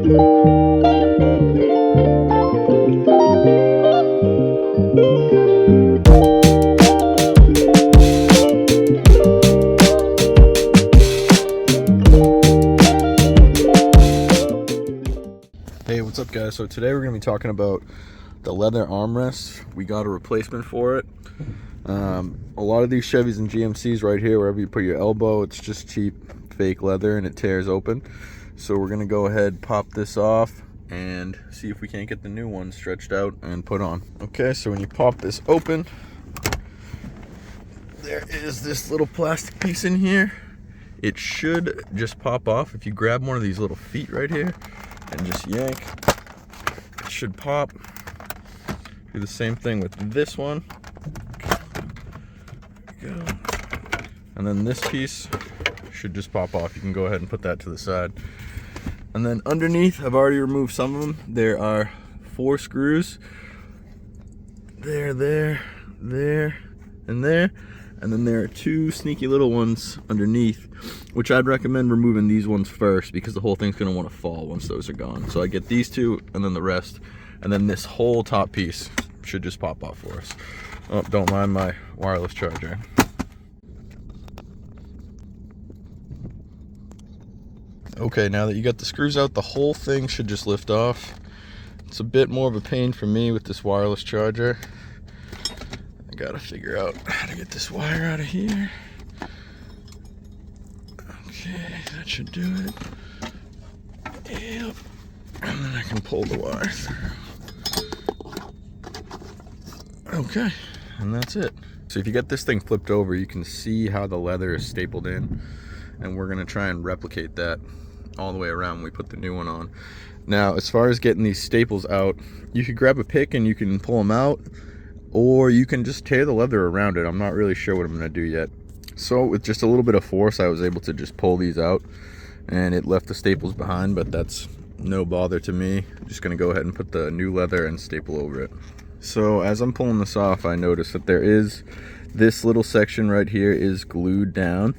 Hey, what's up guys? So today we're going to be talking about the leather armrest. We got a replacement for it. A lot of these Chevys and GMCs right here, wherever you put your elbow, it's just cheap fake leather and it tears open. So we're going to go ahead, pop this off and see if we can't get the new one stretched out and put on. Okay, so when you pop this open, there is this little plastic piece in here. It should just pop off if you grab one of these little feet right here and just yank. It should pop. Do the same thing with this one. There we go. And then this piece should just pop off. You can go ahead and put that to the side. And then underneath, I've already removed some of them. There are 4 screws. There, and there. And then there are 2 sneaky little ones underneath, which I'd recommend removing these ones first because the whole thing's gonna wanna fall once those are gone. So I get these 2 and then the rest. And then this whole top piece should just pop off for us. Oh, don't mind my wireless charger. Okay, now that you got the screws out, the whole thing should just lift off. It's a bit more of a pain for me with this wireless charger. I gotta figure out how to get this wire out of here. Okay, that should do it. Yep. And then I can pull the wire through. Okay, and that's it. So if you get this thing flipped over, you can see how the leather is stapled in, and we're gonna try and replicate that all the way around when we put the new one on. Now, as far as getting these staples out, you could grab a pick and you can pull them out, or you can just tear the leather around it. I'm not really sure what I'm gonna do yet. So with just a little bit of force, I was able to just pull these out, and it left the staples behind, but that's no bother to me. I'm just gonna go ahead and put the new leather and staple over it. So as I'm pulling this off, I noticed that there is this little section right here is glued down.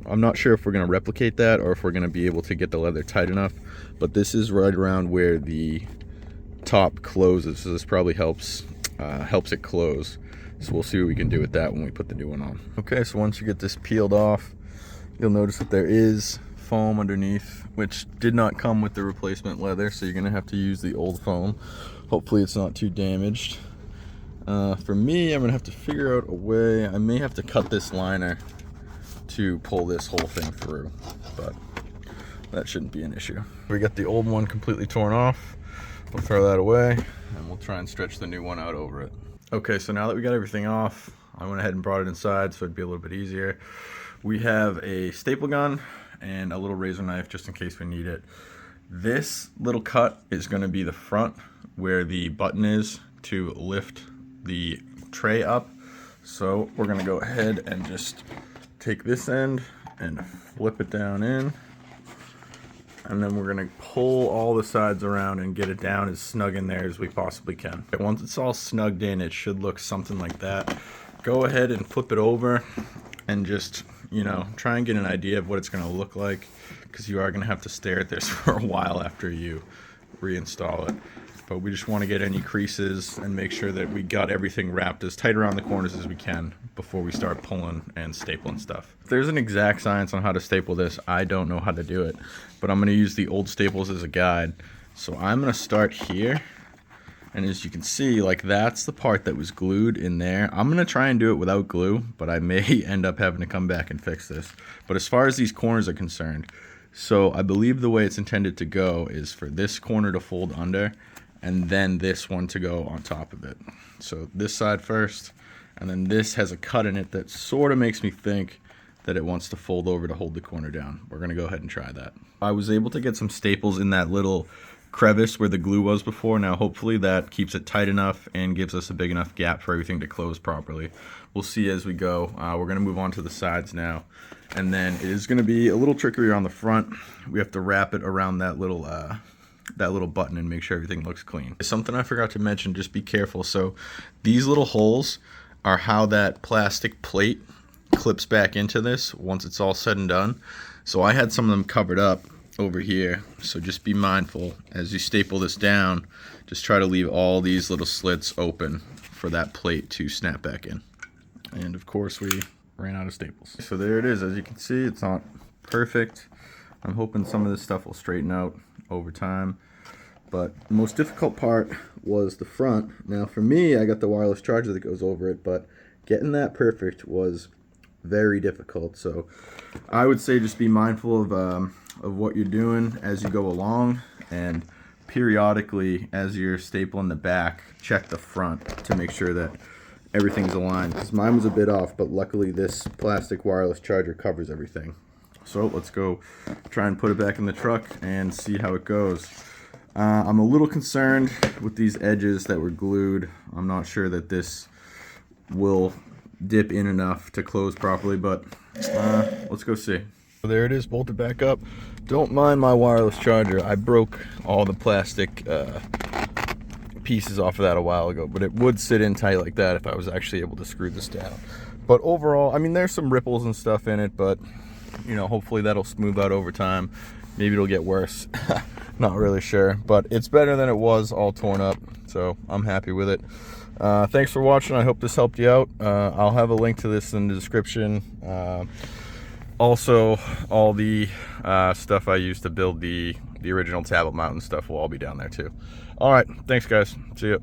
I'm not sure if we're gonna replicate that or if we're gonna be able to get the leather tight enough, but this is right around where the top closes, so this probably helps it close. So we'll see what we can do with that when we put the new one on. Okay, so once you get this peeled off, you'll notice that there is foam underneath, which did not come with the replacement leather, so you're gonna have to use the old foam. Hopefully it's not too damaged. For me, I'm gonna have to figure out a way. I may have to cut this liner to pull this whole thing through, but that shouldn't be an issue. We got the old one completely torn off. We'll throw that away and we'll try and stretch the new one out over it. Okay, so now that we got everything off, I went ahead and brought it inside so it'd be a little bit easier. We have a staple gun and a little razor knife just in case we need it. This little cut is going to be the front where the button is to lift the tray up. So we're going to go ahead and just take this end and flip it down in. And then we're going to pull all the sides around and get it down as snug in there as we possibly can. Once it's all snugged in, it should look something like that. Go ahead and flip it over and just, you know, try and get an idea of what it's going to look like, because you are going to have to stare at this for a while after you reinstall it. But we just want to get any creases and make sure that we got everything wrapped as tight around the corners as we can before we start pulling and stapling stuff. If there's an exact science on how to staple this, I don't know how to do it, but I'm going to use the old staples as a guide. So I'm going to start here, and as you can see, like, that's the part that was glued in there. I'm going to try and do it without glue, but I may end up having to come back and fix this. But as far as these corners are concerned, so I believe the way it's intended to go is for this corner to fold under, and then this one to go on top of it. So this side first, and then this has a cut in it that sort of makes me think that it wants to fold over to hold the corner down. We're gonna go ahead and try that. I was able to get some staples in that little crevice where the glue was before. Now hopefully that keeps it tight enough and gives us a big enough gap for everything to close properly. We'll see as we go. We're gonna move on to the sides now. And then it is gonna be a little trickier on the front. We have to wrap it around that little button and make sure everything looks clean. Something I forgot to mention, just be careful. So these little holes are how that plastic plate clips back into this once it's all said and done. So I had some of them covered up, over here. So just be mindful as you staple this down, just try to leave all these little slits open for that plate to snap back in. And of course we ran out of staples. So there it is. As you can see, it's not perfect. I'm hoping some of this stuff will straighten out over time. But the most difficult part was the front. Now for me, I got the wireless charger that goes over it, but getting that perfect was very difficult. So I would say just be mindful of what you're doing as you go along, and periodically as you're stapling the back, check the front to make sure that everything's aligned, because mine was a bit off, but luckily this plastic wireless charger covers everything. So let's go try and put it back in the truck and see how it goes. I'm a little concerned with these edges that were glued. I'm not sure that this will dip in enough to close properly, but let's go see. So there it is, bolted back up. Don't mind my wireless charger. I broke all the plastic pieces off of that a while ago, but it would sit in tight like that if I was actually able to screw this down. But overall, I mean, there's some ripples and stuff in it, but you know, hopefully that'll smooth out over time. Maybe it'll get worse. Not really sure, but it's better than it was all torn up, so I'm happy with it. Thanks for watching. I hope this helped you out. I'll have a link to this in the description. Also, all the stuff I used to build the original tablet mount and stuff will all be down there too. All right, thanks guys. See ya.